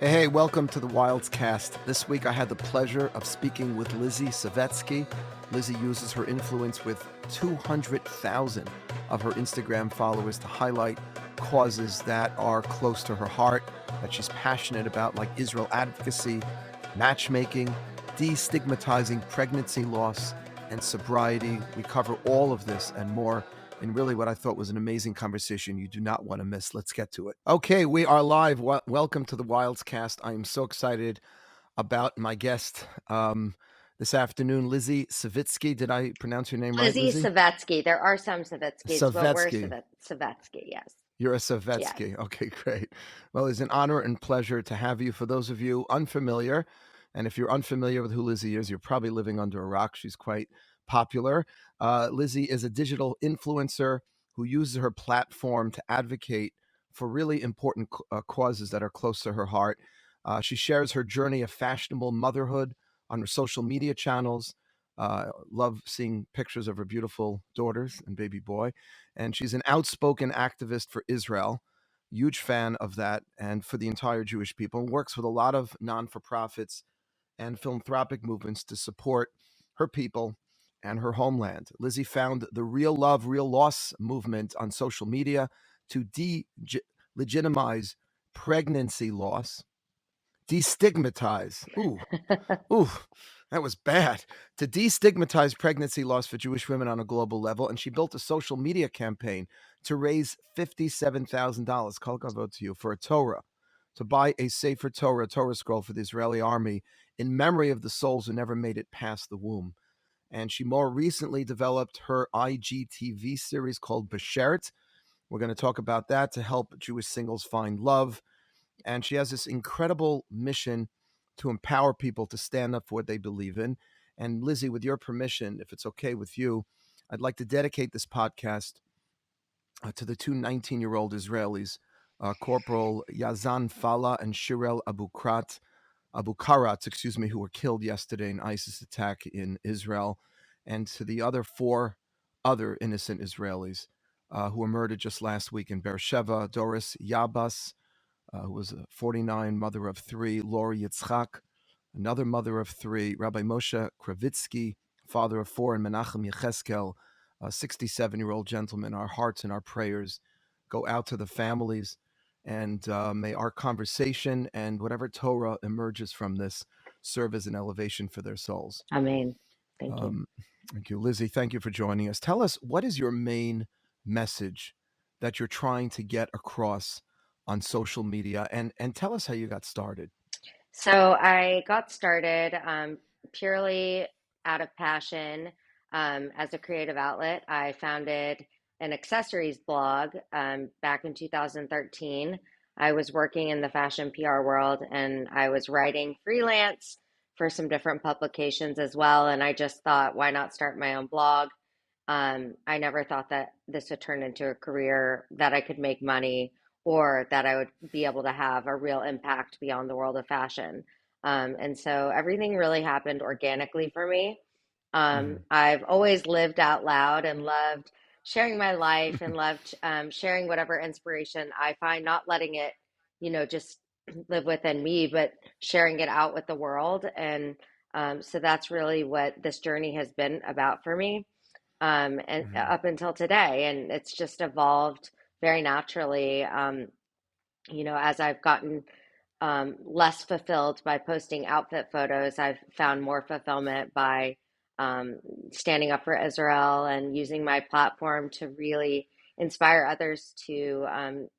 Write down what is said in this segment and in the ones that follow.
Hey, welcome to the Wilds Cast. This week I had the pleasure of speaking with Lizzy Savetsky. Lizzy uses her influence with 200,000 of her Instagram followers to highlight causes that are close to her heart, that she's passionate about, like Israel advocacy, matchmaking, destigmatizing pregnancy loss, and sobriety. We cover all of this and more in really what I thought was an amazing conversation you do not want to miss. Let's get to it. Okay, we are live. Welcome to the Wilds Cast. I am so excited about my guest this afternoon, Lizzy Savetsky. Did I pronounce your name right, Lizzy Lizzy? Savetsky. There are some Savetskys, but we're Savetsky. Savetsky, yes. You're a Yes. Savetsky. Okay, great. Well, it's an honor and pleasure to have you. For those of you unfamiliar, and if you're unfamiliar with who Lizzy is, you're probably living under a rock. She's quite popular. Lizzy is a digital influencer who uses her platform to advocate for really important causes that are close to her heart. She shares her journey of fashionable motherhood on her social media channels. Love seeing pictures of her beautiful daughters and baby boy. And she's an outspoken activist for Israel, huge fan of that, and for the entire Jewish people, and works with a lot of non-for-profits and philanthropic movements to support her people and her homeland. Lizzy found the Real Love, Real Loss movement on social media to delegitimize pregnancy loss, destigmatize. Ooh, that was bad. To destigmatize pregnancy loss for Jewish women on a global level. And she built a social media campaign to raise $57,000, kol kavod to you, for a Torah, to buy a Sefer Torah scroll for the Israeli army in memory of the souls who never made it past the womb. And she more recently developed her IGTV series called Beshert. We're going to talk about that to help Jewish singles find love. And she has this incredible mission to empower people to stand up for what they believe in. And Lizzy, with your permission, if it's okay with you, I'd like to dedicate this podcast to the two 19-year-old Israelis, Corporal Yazan Fala and Shirel Abu Karat, who were killed yesterday in ISIS attack in Israel, and to the other four other innocent Israelis who were murdered just last week in Beersheba: Doris Yabas, who was a 49, mother of three; Lori Yitzchak, another mother of three; Rabbi Moshe Kravitsky, father of four; and Menachem Yecheskel, a 67-year-old gentleman. Our hearts and our prayers go out to the families, and may our conversation and whatever Torah emerges from this serve as an elevation for their souls. I mean, thank you. Um, Thank you. Lizzy, thank you for joining us. Tell us, what is your main message that you're trying to get across on social media? And tell us how you got started. So I got started purely out of passion as a creative outlet. I founded an accessories blog back in 2013. I was working in the fashion PR world and I was writing freelance for some different publications as well. And I just thought, why not start my own blog? I never thought that this would turn into a career that I could make money or that I would be able to have a real impact beyond the world of fashion. And so everything really happened organically for me. Mhm. I've always lived out loud and loved sharing my life and loved sharing whatever inspiration I find, not letting it, just live within me, but sharing it out with the world. And so that's really what this journey has been about for me and Mhm. up until today. And it's just evolved very naturally, as I've gotten less fulfilled by posting outfit photos. I've found more fulfillment by um, standing up for Israel and using my platform to really inspire others to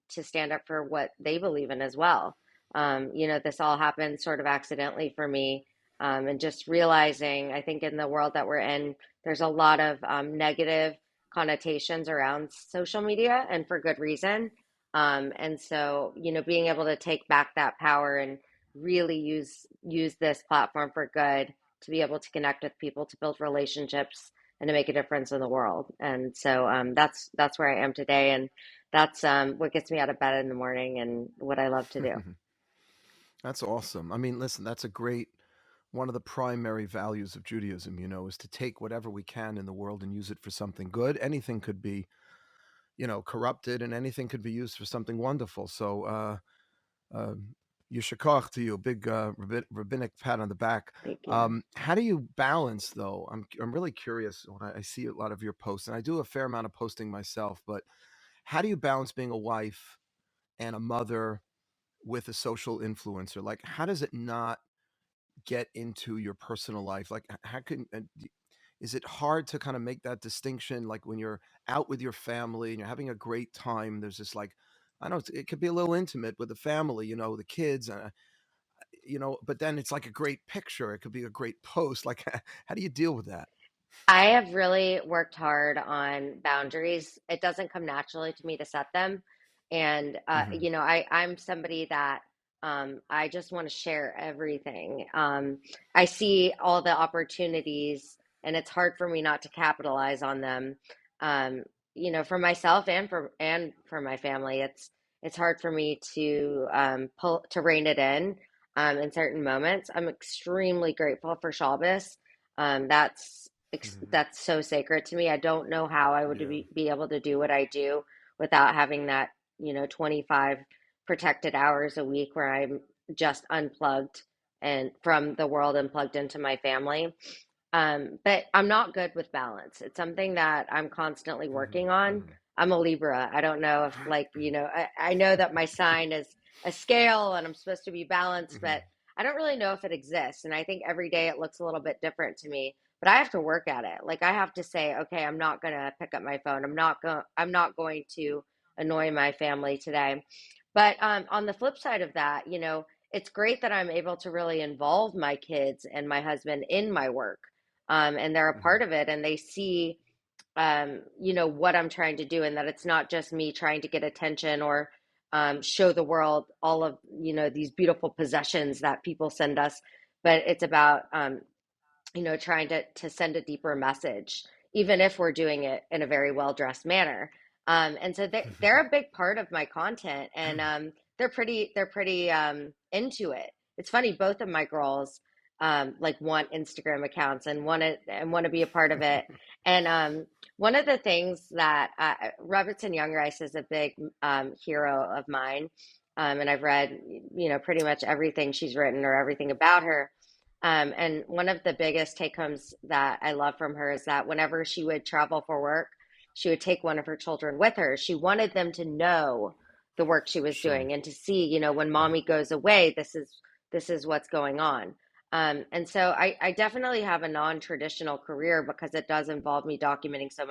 stand up for what they believe in as well. This all happened sort of accidentally for me, and just realizing, I think in the world that we're in, there's a lot of negative connotations around social media, and for good reason. And so, being able to take back that power and really use this platform for good to be able to connect with people, to build relationships, and to make a difference in the world. And so that's where I am today, and that's what gets me out of bed in the morning and what I love to do. That's awesome. I mean, listen, that's a great one of the primary values of Judaism, is to take whatever we can in the world and use it for something good. Anything could be, corrupted, and anything could be used for something wonderful. So, uh, Yishakach to you, big rabbinic pat on the back. Thank you. How do you balance though? I'm really curious when I see a lot of your posts, and I do a fair amount of posting myself. But how do you balance being a wife and a mother with a social influencer? Like, how does it not get into your personal life? Like, how can is it hard to kind of make that distinction? Like when you're out with your family and you're having a great time, there's this like, I don't know, it could be a little intimate with the family, the kids, but then it's like a great picture. It could be a great post. Like, how do you deal with that? I have really worked hard on boundaries. It doesn't come naturally to me to set them. And, Hmm. I'm somebody that I just want to share everything. I see all the opportunities, and it's hard for me not to capitalize on them. Um, for myself and for my family, it's hard for me to pull to rein it in certain moments. I'm extremely grateful for Shabbos. That's Hmm. that's so sacred to me. I don't know how I would Yeah. be able to do what I do without having that, 25 protected hours a week where I'm just unplugged and from the world and plugged into my family. But I'm not good with balance. It's something that I'm constantly Hmm. working on. Hmm. I'm a Libra. I don't know if, like, I know that my sign is a scale and I'm supposed to be balanced, Hmm. but I don't really know if it exists. And I think every day it looks a little bit different to me, but I have to work at it. Like I have to say, okay, I'm not going to pick up my phone. I'm not going to annoy my family today. But on the flip side of that, it's great that I'm able to really involve my kids and my husband in my work, and they're a Hmm. part of it, and they see what I'm trying to do, and that it's not just me trying to get attention or show the world all of these beautiful possessions that people send us, but it's about trying to send a deeper message, even if we're doing it in a very well dressed manner. And so they're a big part of my content, and they're pretty into it. It's funny, both of my girls like want Instagram accounts and want to be a part of it. And one of the things that Robertson Young Rice is a big hero of mine, and I've read pretty much everything she's written or everything about her. And one of the biggest take homes that I love from her is that whenever she would travel for work, she would take one of her children with her. She wanted them to know the work she was Sure. doing and to see, when Right. mommy goes away, this is what's going on. And so I definitely have a non-traditional career because it does involve me documenting so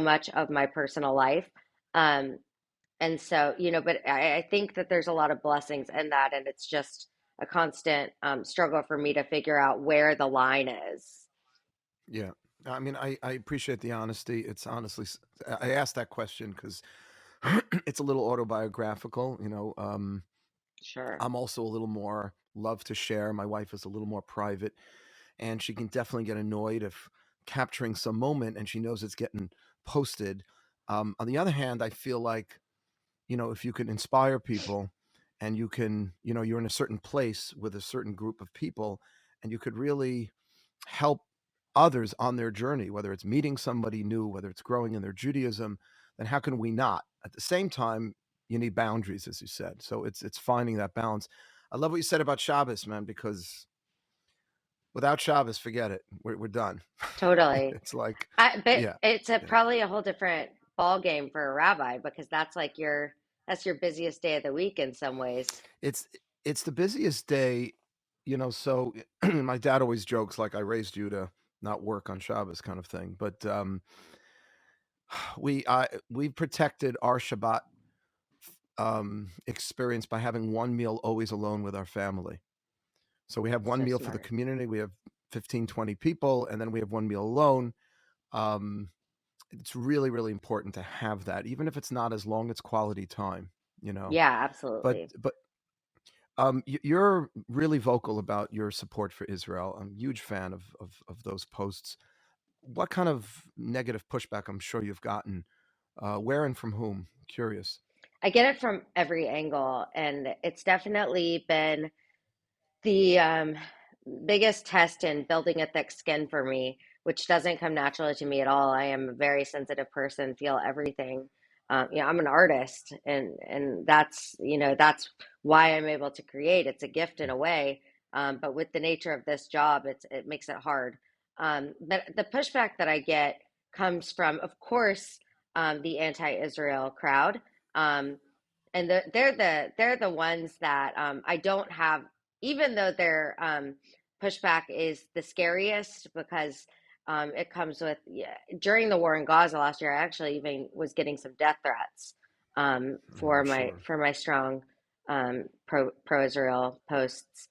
much of my personal life. Um, and so, but I think that there's a lot of blessings in that, and it's just a constant struggle for me to figure out where the line is. Yeah. I mean, I appreciate the honesty. It's honestly, I asked that question because it's a little autobiographical. Sure. I'm also a little more love to share. My wife is a little more private, and she can definitely get annoyed if capturing some moment and she knows it's getting posted. On the other hand, I feel like, if you can inspire people and you can, you're in a certain place with a certain group of people and you could really help others on their journey, whether it's meeting somebody new, whether it's growing in their Judaism, then how can we not? At the same time, you need boundaries, as you said. So it's finding that balance. I love what you said about Shabbos, man, because without Shabbos, forget it. We're done. Totally. It's like, But yeah, it's yeah. probably a whole different ball game for a rabbi because that's your busiest day of the week in some ways. It's it's the busiest day, so my dad always jokes like I raised you to not work on Shabbos kind of thing. But we protected our Shabbat experience by having one meal always alone with our family. So we have one So meal for the smart. community. We have 15, 20 people, and then we have one meal alone. Um, it's really, really important to have that, even if it's not as long as quality time, you know. Yeah, But absolutely. but you're really vocal about your support for Israel. I'm a huge fan of those posts. What kind of negative pushback I'm sure you've gotten? Where and from whom? Curious. I get it from every angle, and it's definitely been the biggest test in building a thick skin for me, which doesn't come naturally to me at all. I am a very sensitive person, feel everything. I'm an artist, and that's, that's why I'm able to create. It's a gift in a way, but with the nature of this job, it makes it hard. But the pushback that I get comes from, of course, the anti-Israel crowd. Um, and they're the ones that I don't have, even though their pushback is the scariest, because it comes with, yeah, during the war in Gaza last year, I actually even was getting some death threats I'm sure. for my strong pro Israel posts,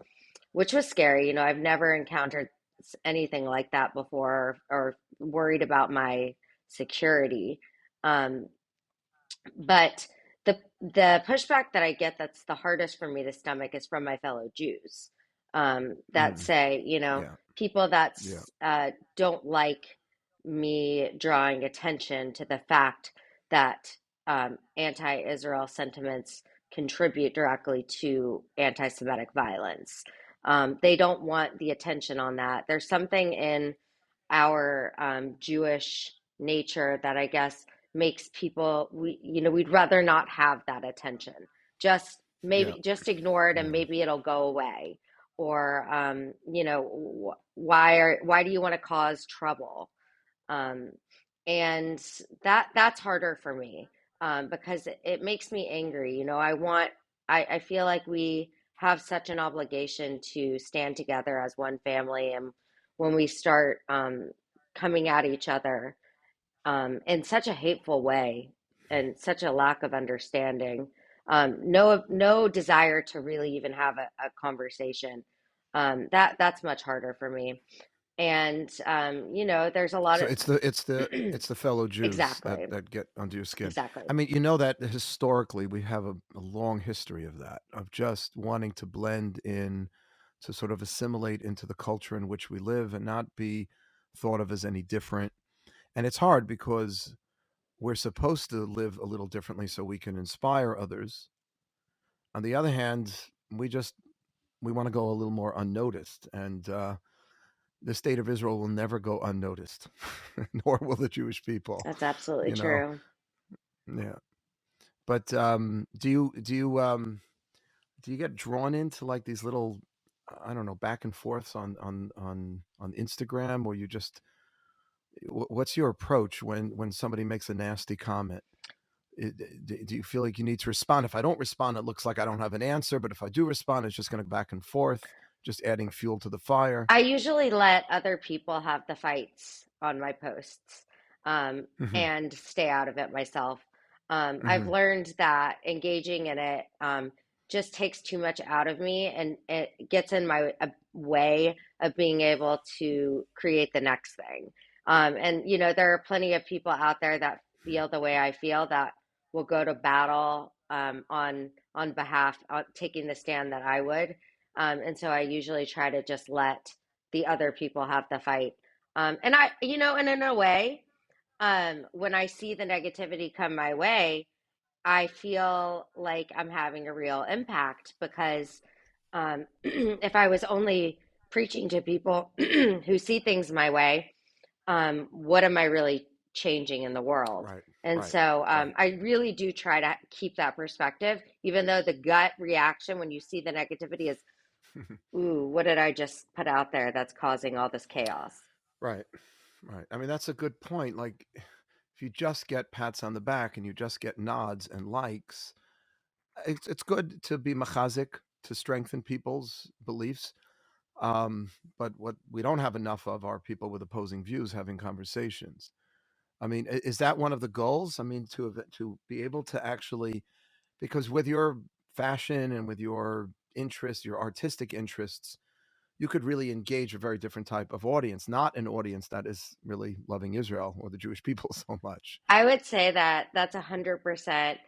which was scary. I've never encountered anything like that before, or worried about my security. Um, but the pushback that I get that's the hardest for me to stomach is from my fellow Jews, that Mm, say, yeah, people that yeah, don't like me drawing attention to the fact that anti-Israel sentiments contribute directly to anti-Semitic violence. They don't want the attention on that. There's something in our Jewish nature that I guess makes people, we'd rather not have that attention. Just yeah, maybe just ignore it, and yeah. maybe it'll go away. Or why do you want to cause trouble? Um, and that's harder for me, because it makes me angry. I feel like we have such an obligation to stand together as one family, and when we start coming at each other in such a hateful way and such a lack of understanding, no desire to really even have a conversation, that's much harder for me. And there's a lot So of it's the fellow Jews that exactly, that get under your skin. I exactly. mean, you know that historically we have a long history of that, of just wanting to blend in, to sort of assimilate into the culture in which we live and not be thought of as any different. And it's hard because we're supposed to live a little differently so we can inspire others. On the other hand, we want to go a little more unnoticed, and the state of Israel will never go unnoticed, nor will the Jewish people. That's absolutely You know, true. yeah. But do you get drawn into like these little, I don't know, back and forths on Instagram, or you just what's your approach when somebody makes a nasty comment? Do you feel like you need to respond? If I don't respond, it looks like I don't have an answer. But if I do respond, it's just going to go back and forth, just adding fuel to the fire. I usually let other people have the fights on my posts, Hmm. and stay out of it myself. I've Hmm. learned that engaging in it just takes too much out of me, and it gets in my way of being able to create the next thing. And there are plenty of people out there that feel the way I feel, that will go to battle on behalf, taking the stand that I would. And so I usually try to just let the other people have the fight. And and in a way, when I see the negativity come my way, I feel like I'm having a real impact, because if I was only preaching to people who see things my way, what am I really changing in the world? Right. And Right. so Right. I really do try to keep that perspective, even though the gut reaction when you see the negativity is, ooh, what did I just put out there that's causing all this chaos? Right. Right. I mean, that's a good point. Like, if you just get pats on the back and you just get nods and likes, it's good to be machazik, to strengthen people's beliefs. But what we don't have enough of are people with opposing views having conversations. I mean, is that one of the goals? I mean, to be able to actually, because with your fashion and with your interests, your artistic interests, you could really engage a very different type of audience, not an audience that is really loving Israel or the Jewish people so much. I would say that that's 100%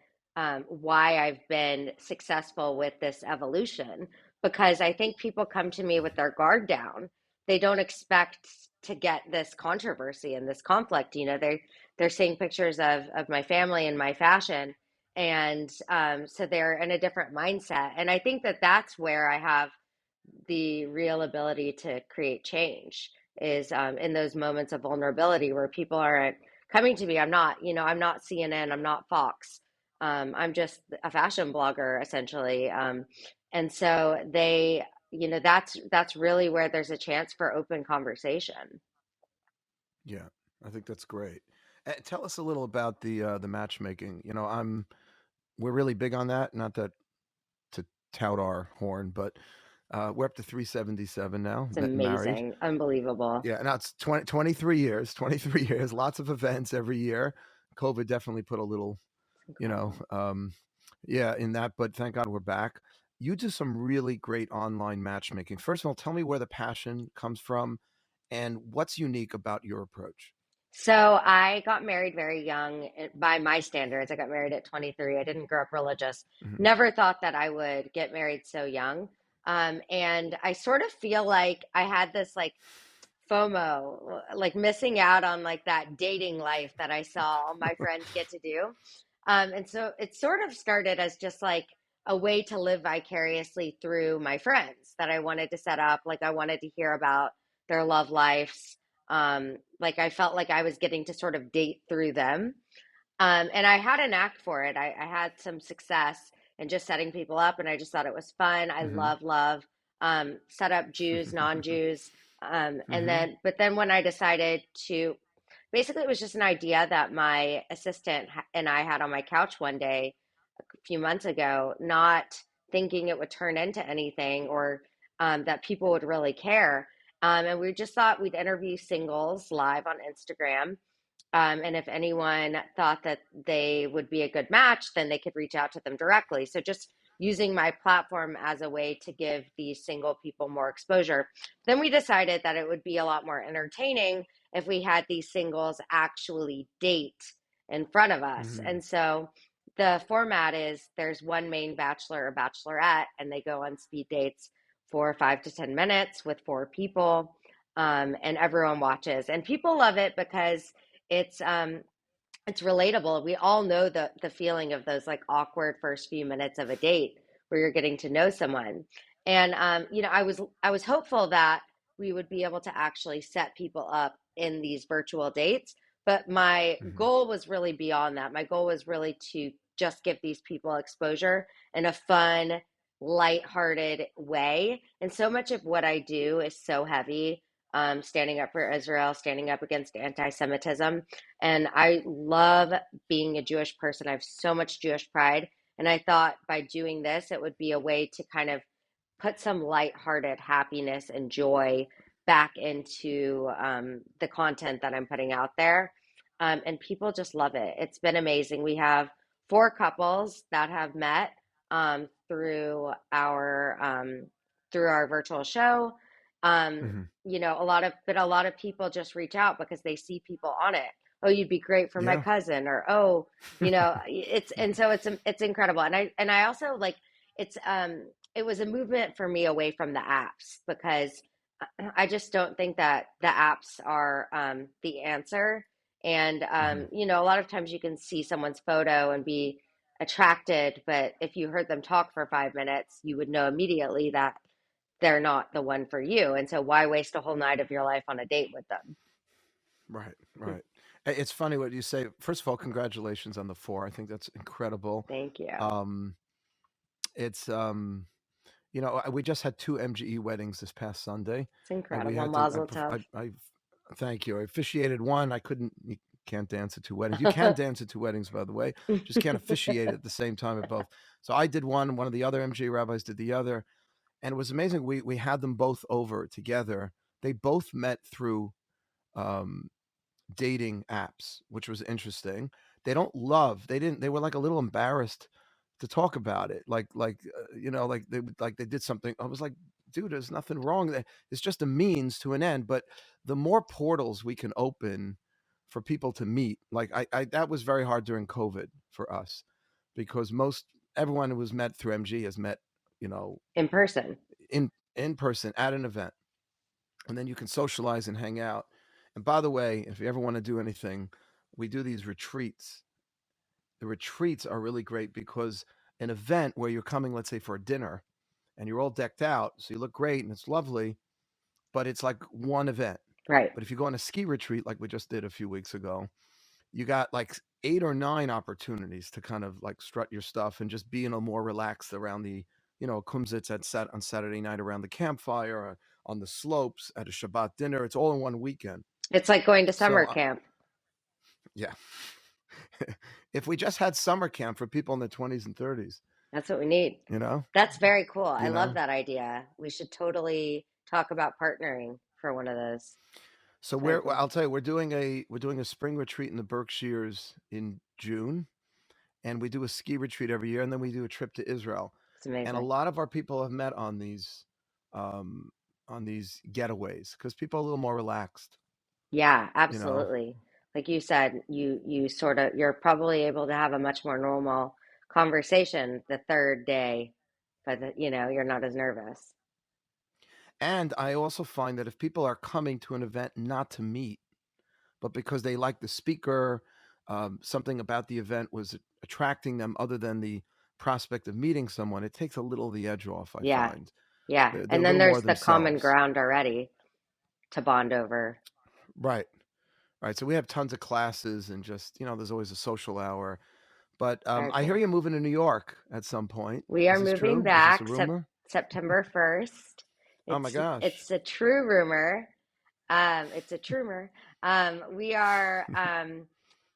why I've been successful with this evolution, because I think people come to me with their guard down. They don't expect to get this controversy and this conflict. They're seeing pictures of my family and my fashion, and so they're in a different mindset. And I think that that's where I have the real ability to create change, is in those moments of vulnerability where people aren't coming to me. I'm not, I'm not CNN, I'm not Fox. I'm just a fashion blogger essentially. And so that's really where there's a chance for open conversation. Yeah, I think that's great. Tell us a little about the matchmaking. We're really big on that. Not that to tout our horn, but we're up to 377 now, It's met and married. amazing, unbelievable. Yeah, now it's 23 years, 23 years, lots of events every year. COVID definitely put a little, It's you know, incredible. yeah, in that, but thank God we're back. You do some really great online matchmaking. First of all, tell me where the passion comes from and what's unique about your approach. So I got married very young by my standards. I got married at 23. I didn't grow up religious. Hmm. Never thought that I would get married so young. And I sort of feel like I had this like FOMO, like missing out on like that dating life that I saw all my friends get to do. And so it sort of started as just like a way to live vicariously through my friends that I wanted to set up. Like I wanted to hear about their love lives. Like I felt like I was getting to sort of date through them. And I had an act for it. I had some success in just setting people up, and I just thought it was fun. I Hmm. love set up Jews, non-Jews, and Hmm. but then when I decided to, basically, it was just an idea that my assistant and I had on my couch one day a few months ago, not thinking it would turn into anything or that people would really care. And we just thought we'd interview singles live on Instagram, and if anyone thought that they would be a good match, then they could reach out to them directly. So just using my platform as a way to give these single people more exposure. Then we decided that it would be a lot more entertaining if we had these singles actually date in front of us. Hmm. And so the format is there's one main bachelor or bachelorette, and they go on speed dates for 5 to 10 minutes with four people. And everyone watches. And people love it because it's um it's relatable. We all know the feeling of those like awkward first few minutes of a date where you're getting to know someone. And I was hopeful that we would be able to actually set people up in these virtual dates, but my Hmm. goal was really beyond that. My goal was really to just give these people exposure in a fun, lighthearted way. And so much of what I do is so heavy, standing up for Israel, standing up against anti-Semitism, and I love being a Jewish person. I have so much Jewish pride. And I thought by doing this, it would be a way to kind of put some lighthearted happiness and joy back into the content that I'm putting out there. And people just love it. It's been amazing. We have four couples that have met through our virtual show. Hmm. A lot of people just reach out because they see people on it. Oh, you'd be great for my Yeah. cousin, or oh, it's and so it's incredible. And I also like it's it was a movement for me away from the apps because I just don't think that the apps are the answer. And Hmm. a lot of times you can see someone's photo and be attracted, but if you heard them talk for 5 minutes, you would know immediately that they're not the one for you. And so why waste a whole night of your life on a date with them? Right, right. It's funny what you say. First of all, congratulations on the four. I think that's incredible. Thank you. Um, it's we just had two MGE weddings this past Sunday, It's and we incredible. had to. Mazel tov. I thank you. I officiated one. I couldn't. You can't dance at two weddings. You can dance at two weddings, by the way. Just can't officiate at the same time at both. So I did one. One of the other MGE rabbis did the other, and it was amazing. We had them both over together. They both met through um, dating apps, which was interesting. They didn't, they were like a little embarrassed to talk about it. Like they did something. I was like, dude, there's nothing wrong. It's just a means to an end. But the more portals we can open for people to meet, like that was very hard during COVID for us because everyone who was met through MG has met, you know, In person. in person at an event, and then you can socialize and hang out. And by the way, if you ever want to do anything, we do these retreats. The retreats are really great because an event where you're coming, let's say, for a dinner and you're all decked out, so you look great and it's lovely, but it's like one event. Right. But if you go on a ski retreat like we just did a few weeks ago, you got like 8 or 9 opportunities to kind of like strut your stuff and just be in a more relaxed around the, kumsitz on Saturday night around the campfire, or on the slopes at a Shabbat dinner. It's all in one weekend. It's like going to So summer camp. yeah, if we just had summer camp for people in their 20s and 30s, That's what we need. you know, That's very cool. I you love know. that idea. We should totally talk about partnering for one of those. So Very well, cool. I'll tell you, we're doing a spring retreat in the Berkshires in June, and we do a ski retreat every year, and then we do a trip to Israel. It's And a amazing. lot of our people have met um, on these getaways because people are a little more relaxed, Yeah, you know. absolutely. Like you said, you sort of you're probably able to have a much more normal conversation the third day, but you're not as nervous. And I also find that if people are coming to an event not to meet, but because they like the speaker, something about the event was attracting them other than the prospect of meeting someone, it takes a little of the edge off, I Yeah. find. Yeah. They're And a then little more there's the common themselves. ground already to bond over. Right. Right. So we have tons of classes and just, there's always a social hour. But Very I hear cool. you're moving to New York at some point. We are Is this moving true? Is this a back rumor? September 1st. Oh my gosh. It's a true rumor. It's a trumor. We are,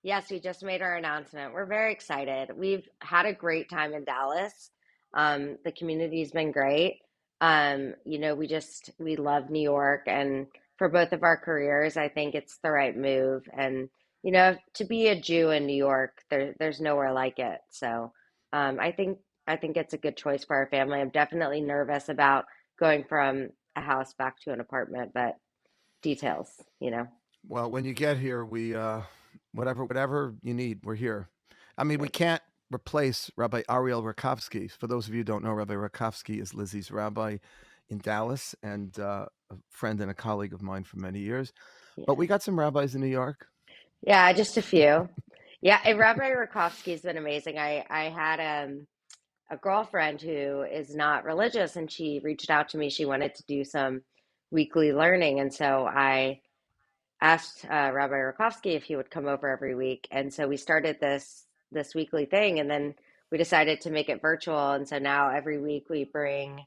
yes, we just made our announcement. We're very excited. We've had a great time in Dallas. The community's been great. We love New York, and for both of our careers, I think it's the right move. And, to be a Jew in New York, there's nowhere like it. So, I think it's a good choice for our family. I'm definitely nervous about going from a house back to an apartment, but details. Well, when you get here, we whatever you need, we're here. I mean, we Great. can't replace Rabbi Ariel Rakovsky. For those of you who don't know, Rabbi Rakovsky is Lizzie's rabbi in Dallas, and a friend and a colleague of mine for many years. But we Yeah. got some rabbis in New York. Yeah, just a few. Yeah, and Rabbi Rakovsky's been amazing. I had a girlfriend who is not religious, and she reached out to me. She wanted to do some weekly learning, and so I asked Rabbi Rakovsky if he would come over every week, and so we started this weekly thing, and then we decided to make it virtual, and so now every week we bring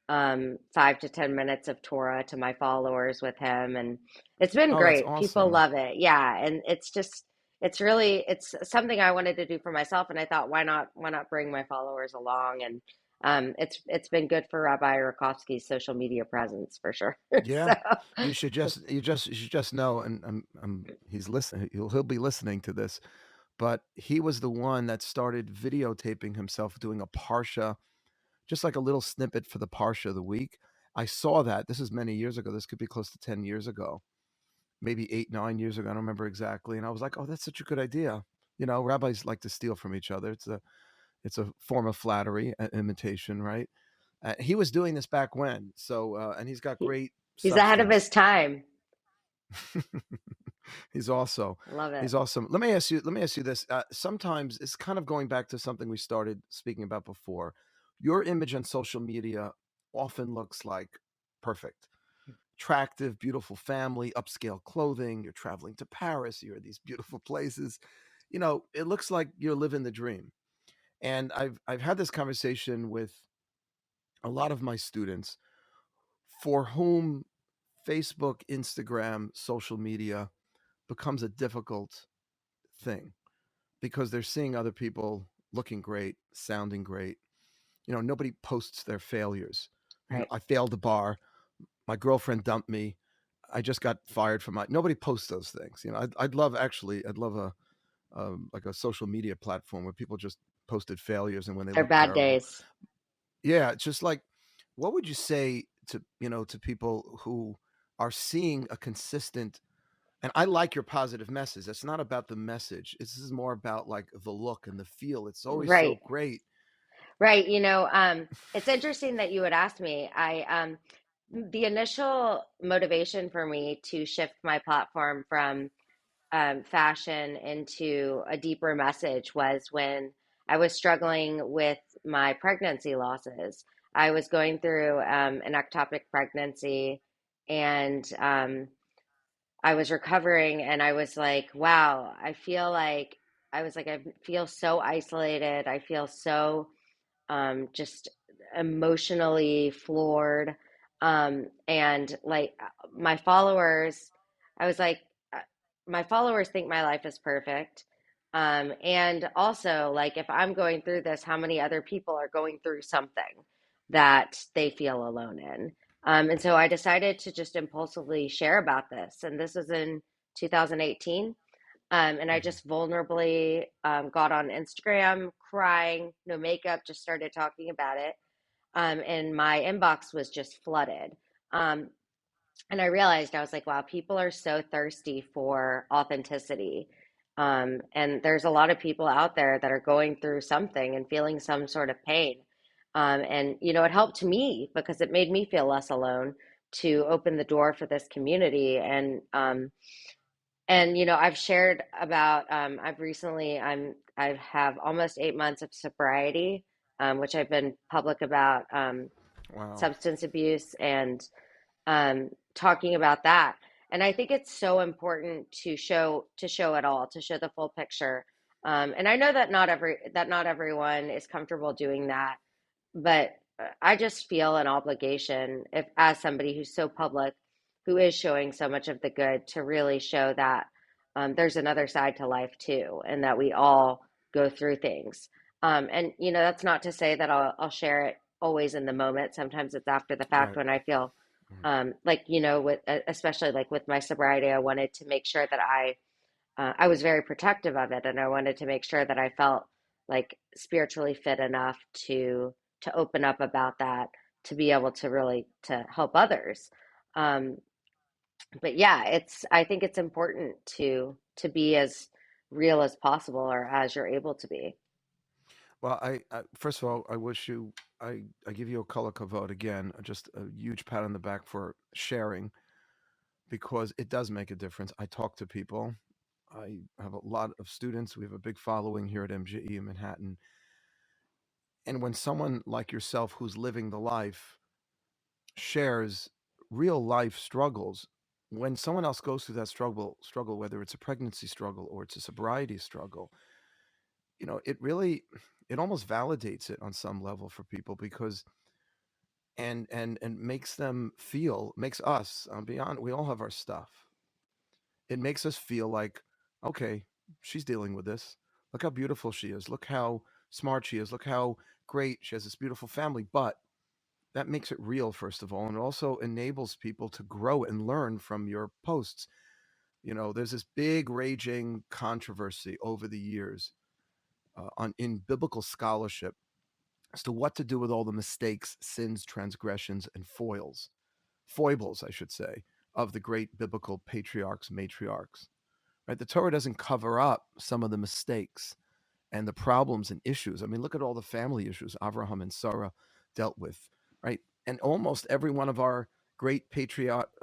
5 to 10 minutes of Torah to my followers with him, and it's been Oh, that's great. People awesome. love it, yeah, and it's something I wanted to do for myself, and I thought why not bring my followers along, and it's been good for Rabbi Rakovsky's social media presence for sure. Yeah, So you should just know, and he's listening. He'll be listening to this. But he was the one that started videotaping himself doing a parsha, just like a little snippet for the parsha of the week. I saw that. This is many years ago. This could be close to 10 years ago, maybe 8, 9 years ago. I don't remember exactly. And I was like, oh, that's such a good idea. Rabbis like to steal from each other. It's a form of flattery, imitation, right? He was doing this back when. So, and he's got he, great he's ahead of his substance. time. He's also I love it. he's awesome. Let me ask you this. Sometimes it's kind of going back to something we started speaking about before. Your image on social media often looks like perfect, attractive, beautiful family, upscale clothing. You're traveling to Paris. You're at these beautiful places. It looks like you're living the dream. And I've had this conversation with a lot of my students for whom Facebook, Instagram, social media becomes a difficult thing because they're seeing other people looking great, sounding great. Nobody posts their failures. Right. I failed the bar. My girlfriend dumped me. I just got fired from my. Nobody posts those things. I'd love like a social media platform where people just posted failures and when they They're look bad terrible. days. Yeah, it's just like, what would you say to people who are seeing a consistent. And I like your positive message. It's not about the message. This is more about like the look and the feel. It's always so Right. great. Right. It's interesting that you would ask me. The initial motivation for me to shift my platform from fashion into a deeper message was when I was struggling with my pregnancy losses. I was going through an ectopic pregnancy, and I was recovering and I was like, wow, I feel so isolated. I feel so just emotionally floored. And like my followers, I was like, uh, my followers think my life is perfect. And also, like, if I'm going through this, how many other people are going through something that they feel alone in? And so I decided to just impulsively share about this. And this was in 2018. And I Mhm. just vulnerably got on Instagram, crying, no makeup, just started talking about it. And my inbox was just flooded. Um, and I realized I was like, wow, people are so thirsty for authenticity. And there's a lot of people out there that are going through something and feeling some sort of pain. And, you know, it helped me because it made me feel less alone to open the door for this community. And you know, I've shared about I have almost 8 months of sobriety, which I've been public about Wow. substance abuse and talking about that. And I think it's so important to show it all, to show the full picture. And I know that not everyone is comfortable doing that, but I just feel an obligation, if as somebody who's so public, who is showing so much of the good, to really show that there's another side to life too, and that we all go through things. And you know, that's not to say that I'll share it always in the moment. Sometimes it's after the fact Right. when I feel Mhm. like, you know, with especially like with my sobriety, I wanted to make sure that I was very protective of it, and I wanted to make sure that I felt like spiritually fit enough to open up about that, to be able to really to help others. Um, but yeah, it's I think it's important to be as real as possible or as you're able to be. Well, I first of all, I wish you, I give you a color kavod again, just a huge pat on the back for sharing because it does make a difference. I talk to people. I have a lot of students. We have a big following here at MGE in Manhattan. And when someone like yourself who's living the life shares real life struggles, when someone else goes through that struggle, whether it's a pregnancy struggle or it's a sobriety struggle, it really, it almost validates it on some level for people because and makes them feel, makes us, beyond, we all have our stuff. It makes us feel like, okay, she's dealing with this. Look how beautiful she is. Look how smart she is. Look how great she has this beautiful family. But that makes it real, first of all, and it also enables people to grow and learn from your posts. There's this big raging controversy over the years, on in biblical scholarship, as to what to do with all the mistakes, sins, transgressions, and foibles, I should say, of the great biblical patriarchs, matriarchs. Right? The Torah doesn't cover up some of the mistakes and the problems and issues. I mean, look at all the family issues Abraham and Sarah dealt with, right? And almost every one of our great patriarchal,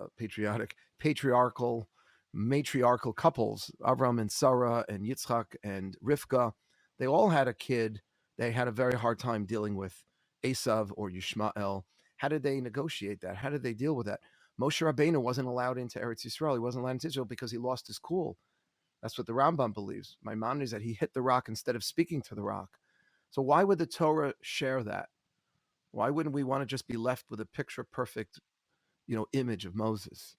matriarchal couples, Abraham and Sarah and Yitzchak and Rivka, they all had a kid. They had a very hard time dealing with Esav or Yishmael. How did they negotiate that? How did they deal with that? Moshe Rabbeinu wasn't allowed into Eretz Yisrael. He wasn't allowed into Israel because he lost his cool. That's what the Rambam believes. My mom is that he hit the rock instead of speaking to the rock. So why would the Torah share that? Why wouldn't we want to just be left with a picture perfect, image of Moses?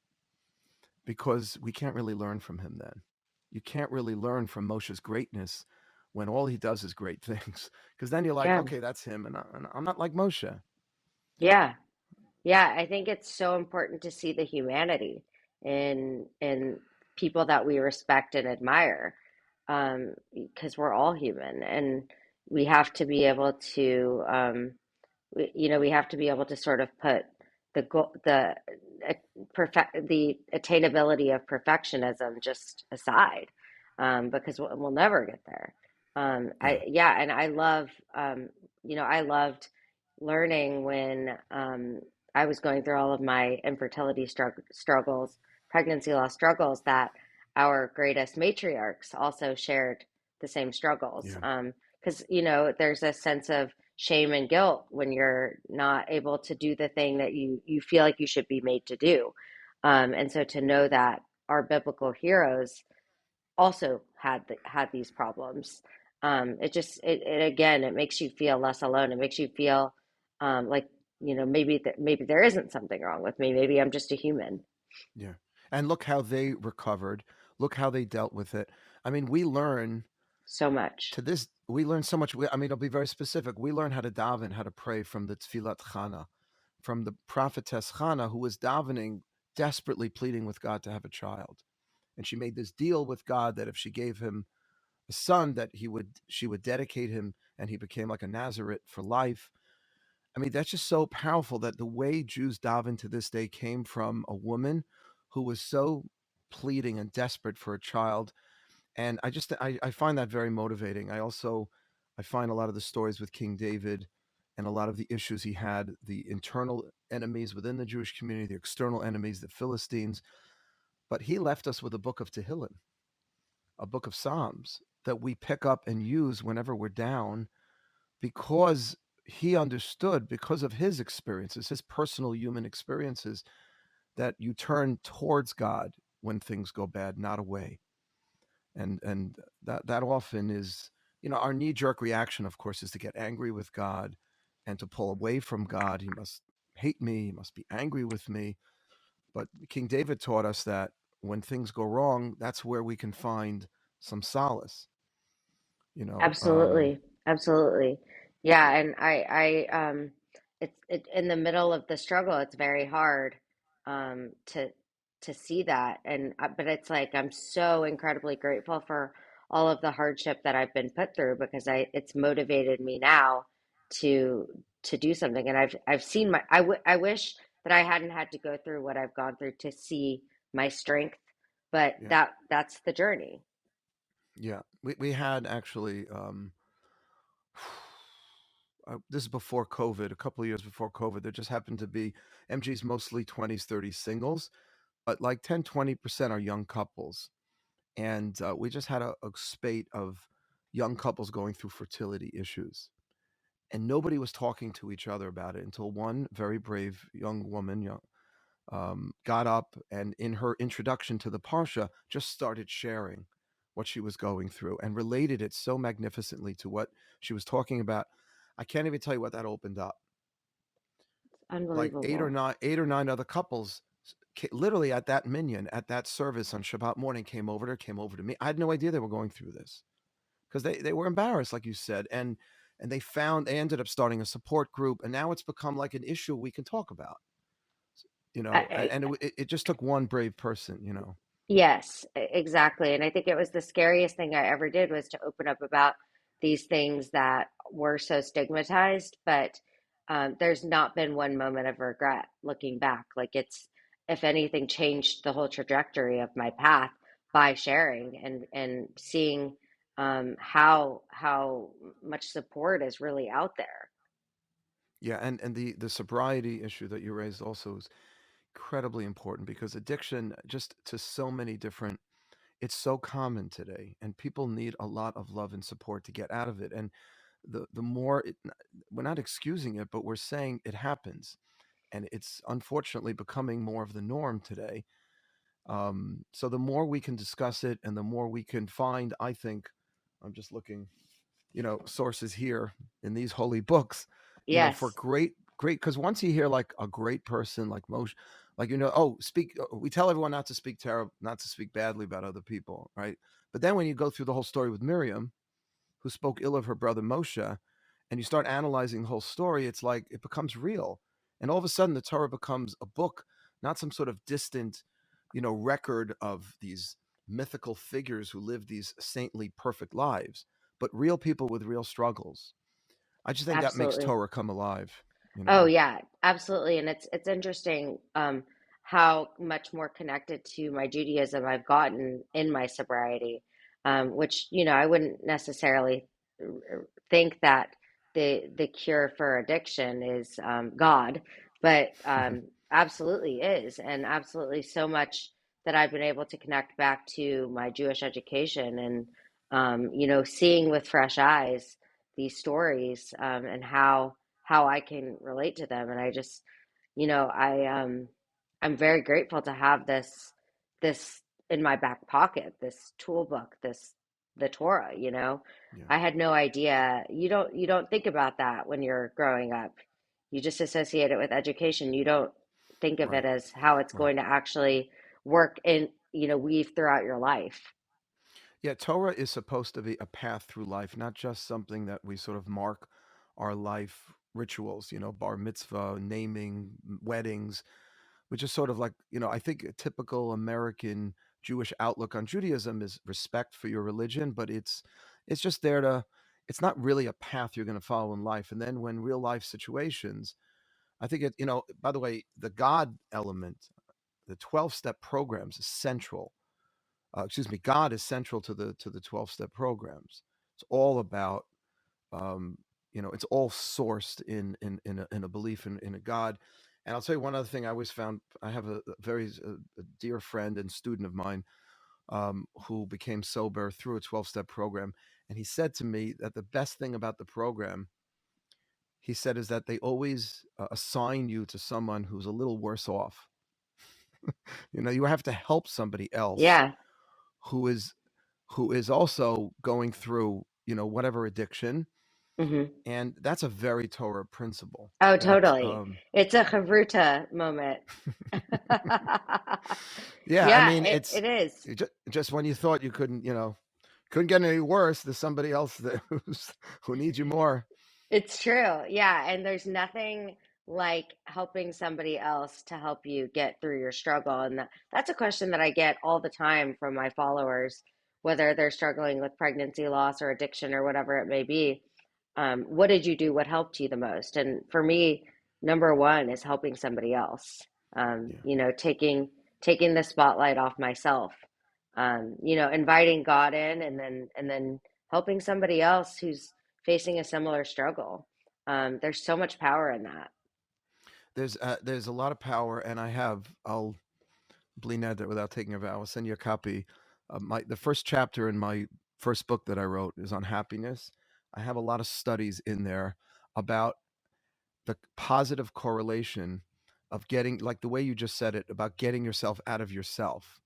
Because we can't really learn from him then. You can't really learn from Moshe's greatness when all he does is great things. Because then you're like, Yeah, okay, that's him, and I'm not like Moshe. yeah, yeah. I think it's so important to see the humanity in people that we respect and admire, because we're all human, and we have to be able to you know, we have to be able to sort of put uh, the attainability of perfectionism just aside, because we'll never get there. Yeah. And I love, you know, I loved learning when I was going through all of my infertility struggles, pregnancy loss struggles, that our greatest matriarchs also shared the same struggles. Yeah. Because, you know, there's a sense of shame and guilt when you're not able to do the thing that you feel like you should be made to do. And so to know that our biblical heroes also had these problems. It again, it makes you feel less alone. It makes you feel like, maybe there isn't something wrong with me. Maybe I'm just a human. Yeah. And look how they recovered. Look how they dealt with it. I mean, we learn So much. we learn so much. I mean, I'll be very specific. We learn how to daven, how to pray from the Tfilat Chana, from the prophetess Chana, who was davening, desperately pleading with God to have a child. And she made this deal with God that if she gave him a son, that she would dedicate him, and he became like a Nazarite for life. I mean, that's just so powerful that the way Jews daven to this day came from a woman who was so pleading and desperate for a child. And I find that very motivating. I find a lot of the stories with King David and a lot of the issues he had, the internal enemies within the Jewish community, the external enemies, the Philistines. But he left us with a book of Tehillim, a book of Psalms that we pick up and use whenever we're down, because he understood, because of his experiences, his personal human experiences, that you turn towards God when things go bad, not away. And that often is, our knee jerk reaction, of course, is to get angry with God and to pull away from God. He must hate me. He must be angry with me. But King David taught us that when things go wrong, that's where we can find some solace. You know, Absolutely. Absolutely. Yeah, and in the middle of the struggle, it's very hard to see that. And but it's like I'm so incredibly grateful for all of the hardship that I've been put through, because I it's motivated me now to to do something. And I've seen I wish that I hadn't had to go through what I've gone through to see my strength, but yeah, that's the journey. yeah. We had actually. This is before COVID, a couple of years before COVID. There just happened to be MG's mostly 20s, 30s singles, but like 10, 20% are young couples. And we just had a spate of young couples going through fertility issues. And nobody was talking to each other about it until one very brave young woman got up and, in her introduction to the Parsha, just started sharing what she was going through and related it so magnificently to what she was talking about. I can't even tell you what that opened up. Like Unbelievable. 8 or 9 other couples, literally at that minyan, at that service on Shabbat morning, came over to me. I had no idea they were going through this, because they were embarrassed, like you said, and they ended up starting a support group, and now it's become like an issue we can talk about. And it just took one brave person. Yes, exactly. And I think it was the scariest thing I ever did was to open up about these things that were so stigmatized. But there's not been one moment of regret looking back. Like it's, if anything, changed the whole trajectory of my path by sharing and seeing how much support is really out there. Yeah, and the sobriety issue that you raised also is incredibly important, because addiction, just to so many different, it's so common today, and people need a lot of love and support to get out of it. And the more we're not excusing it, but we're saying it happens, and it's unfortunately becoming more of the norm today. So the more we can discuss it, and the more we can find, I think, I'm just looking, sources here in these holy books, for Yes, great, because once you hear like a great person like Moshe, like, oh, we tell everyone not to speak badly about other people, right? But then when you go through the whole story with Miriam, who spoke ill of her brother Moshe, and you start analyzing the whole story, it's like it becomes real. And all of a sudden, the Torah becomes a book, not some sort of distant, record of these mythical figures who live these saintly, perfect lives, but real people with real struggles. I just think that makes absolutely. Torah come alive, you Oh know? yeah, absolutely. And it's interesting how much more connected to my Judaism I've gotten in my sobriety, which, I wouldn't necessarily think that the cure for addiction is God, but absolutely is, and absolutely so much that I've been able to connect back to my Jewish education and seeing with fresh eyes these stories and how I can relate to them. And I just, I'm very grateful to have this in my back pocket, this tool book, the Torah, you know. Yeah. I had no idea. You don't think about that when you're growing up. You just associate it with education. You don't think of it Right. as how it's Right. going to actually work in, weave throughout your life. Yeah, Torah is supposed to be a path through life, not just something that we sort of mark our life rituals, bar mitzvah, naming, weddings, which is sort of like, I think a typical American Jewish outlook on Judaism is respect for your religion, but it's just there to it's not really a path you're going to follow in life. And then when real life situations, I think by the way, the God element, the 12-step programs is central. Excuse me, God is central to the 12-step programs. It's all about it's all sourced in a belief in a God. And I'll tell you one other thing I always found. I have a very a dear friend and student of mine who became sober through a 12-step program, and he said to me that the best thing about the program, he said, is that they always assign you to someone who's a little worse off. You have to help somebody else Yeah. who is who is also going through whatever addiction, Hmm. and that's a very Torah principle. Oh, That totally. It's a chavruta moment. yeah, I Yeah, mean, it is. just when you thought you couldn't get any worse, there's somebody else who needs you more. It's true. Yeah. And there's nothing like helping somebody else to help you get through your struggle. And that's a question that I get all the time from my followers, whether they're struggling with pregnancy loss or addiction or whatever it may be. What did you do? What helped you the most? And for me, number one is helping somebody else. Yeah. Taking the spotlight off myself. Inviting God in, and then helping somebody else who's facing a similar struggle. There's so much power in that. There's a lot of power, and I'll bleed that without taking a vow. I'll send you a copy. The first chapter in my first book that I wrote is on happiness. I have a lot of studies in there about the positive correlation of getting, like the way you just said it, about getting yourself out of yourself.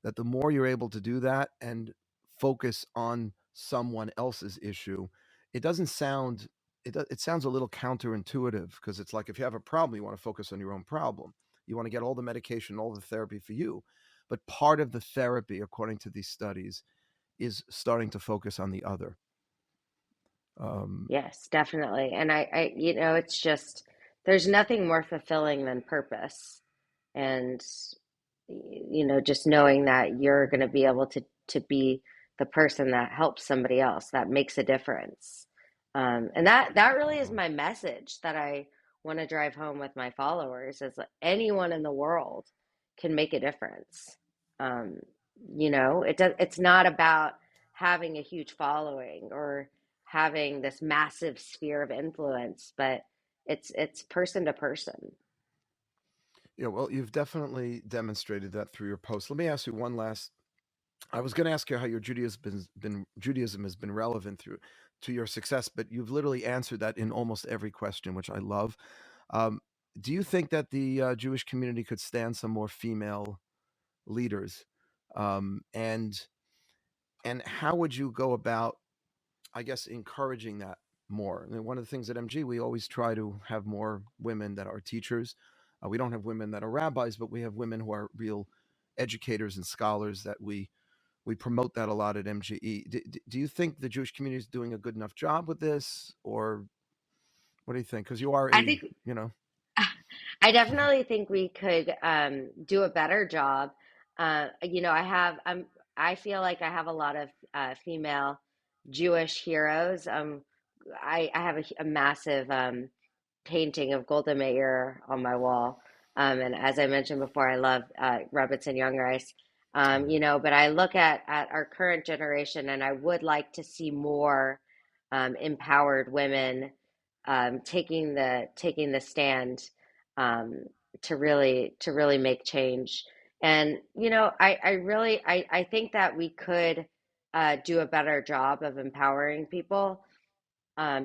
That the more you're able to do that and focus on someone else's issue, it doesn't sound it sounds a little counterintuitive, because it's like if you have a problem, you want to focus on your own problem. You want to get all the medication, all the therapy for you. But part of the therapy, according to these studies, is starting to focus on the other. Um, Yes, definitely. And it's just there's nothing more fulfilling than purpose. And just knowing that you're going to be able to be the person that helps somebody else, that makes a difference. And that really is um, my message that I want to drive home with my followers is that anyone in the world can make a difference. Um, it's not about having a huge following or having this massive sphere of influence, but it's person to person. yeah, well, you've definitely demonstrated that through your posts. Let me ask you one last. I was going to ask you how your Judaism has been relevant through to your success, but you've literally answered that in almost every question, which I love. Um, do you think that the Jewish community could stand some more female leaders? And how would you go about, I guess, encouraging that more? I mean, one of the things at MG, we always try to have more women that are teachers. We don't have women that are rabbis, but we have women who are real educators and scholars that we promote that a lot at MGE. Do you think the Jewish community is doing a good enough job with this, or what do you think? Because you are I think you know, I definitely think we could do a better job. I feel like I have a lot of female Jewish heroes. I have a massive painting of Golda Meir on my wall. And as I mentioned before, I love Rebbe and Young Rice. oh yeah, But I look at our current generation, and I would like to see more empowered women taking the stand um, to really make change. And I think that we could do a better job of empowering people,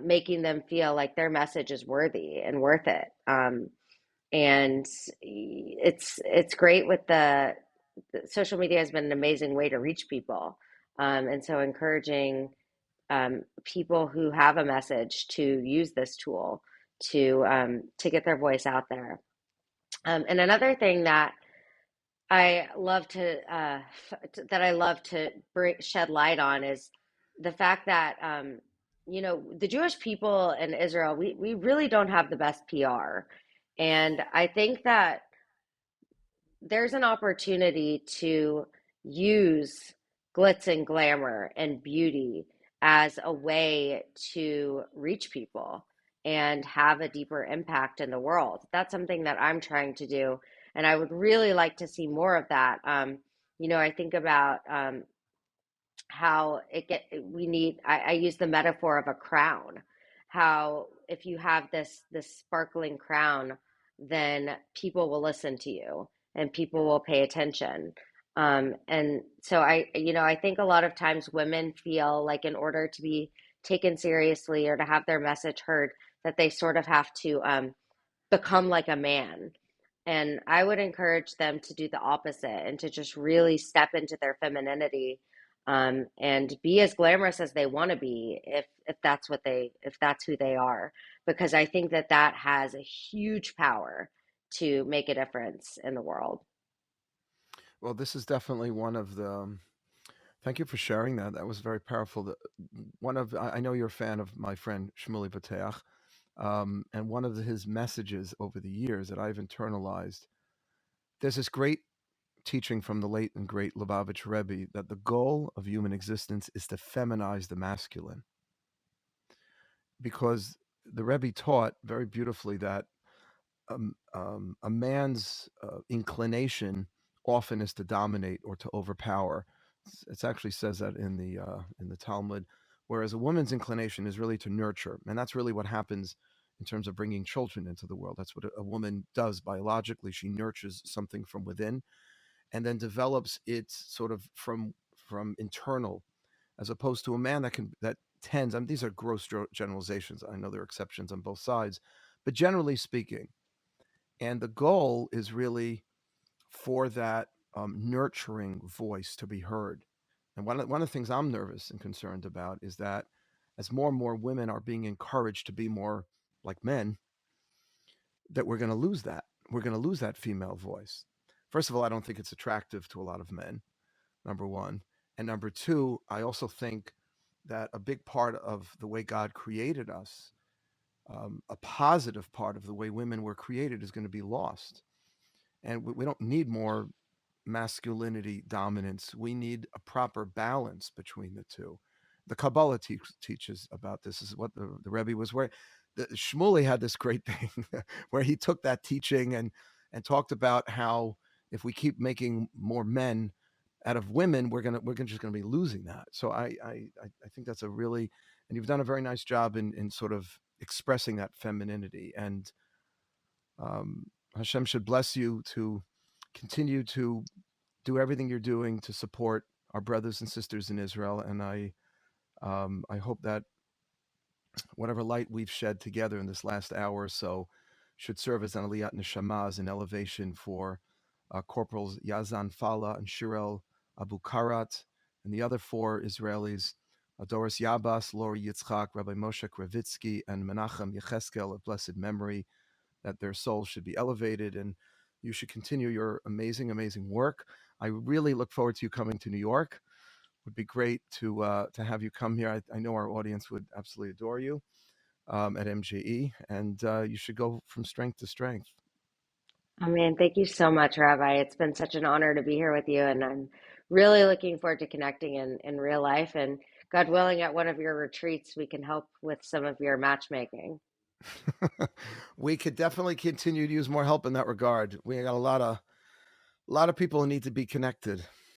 making them feel like their message is worthy and worth it. And it's great with social media has been an amazing way to reach people. And so encouraging people who have a message to use this tool to get their voice out there. And another thing that I love to I love to shed light on is the fact that the Jewish people in Israel, we really don't have the best PR, and I think that there's an opportunity to use glitz and glamour and beauty as a way to reach people and have a deeper impact in the world. That's something that I'm trying to do, and I would really like to see more of that. I think about how we need, I use the metaphor of a crown, how if you have this sparkling crown, then people will listen to you and people will pay attention. And so I think a lot of times women feel like in order to be taken seriously or to have their message heard, that they sort of have to become like a man. And I would encourage them to do the opposite and to just really step into their femininity, and be as glamorous as they want to be, if that's who they are, because I think that that has a huge power to make a difference in the world. Well, this is definitely one of the. Thank you for sharing that. That was very powerful. One of I know you're a fan of my friend Shmuley Bateach, and one of his messages over the years that I've internalized. There's this great teaching from the late and great Lubavitch Rebbe that the goal of human existence is to feminize the masculine, because the Rebbe taught very beautifully that a man's inclination often is to dominate or to overpower. It actually says that in the Talmud, whereas a woman's inclination is really to nurture, and that's really what happens in terms of bringing children into the world. That's what a woman does biologically. She nurtures something from within, and then develops it sort of from internal, as opposed to a man that tends. I mean, these are gross generalizations. I know there are exceptions on both sides, but generally speaking, and the goal is really for that nurturing voice to be heard. And one of the things I'm nervous and concerned about is that as more and more women are being encouraged to be more like men, that we're going to lose that. We're going to lose that female voice. First of all, I don't think it's attractive to a lot of men, number one. And number two, I also think that a big part of the way God created us, a positive part of the way women were created, is going to be lost. And we don't need more masculinity dominance. We need a proper balance between the two. The Kabbalah teaches about this. This is what the Rebbe was where Shmuley had this great thing where he took that teaching and talked about how if we keep making more men out of women, we're just gonna be losing that. So I think that's a really, and you've done a very nice job in sort of expressing that femininity, and Hashem should bless you to continue to do everything you're doing to support our brothers and sisters in Israel. And I hope that whatever light we've shed together in this last hour or so should serve as an aliyat neshama, as an elevation for Corporals Yazan Fala and Shirel Abu Karat and the other four Israelis, Doris Yabas, Lori Yitzchak, Rabbi Moshe Kravitsky, and Menachem Yecheskel of blessed memory, that their souls should be elevated, and you should continue your amazing, amazing work. I really look forward to you coming to New York. It would be great to have you come here. I know our audience would absolutely adore you at MJE, and you should go from strength to strength. I mean, thank you so much, Rabbi. It's been such an honor to be here with you, and I'm really looking forward to connecting in real life. And God willing, at one of your retreats, we can help with some of your matchmaking. We could definitely continue to use more help in that regard. We got a lot of people who need to be connected.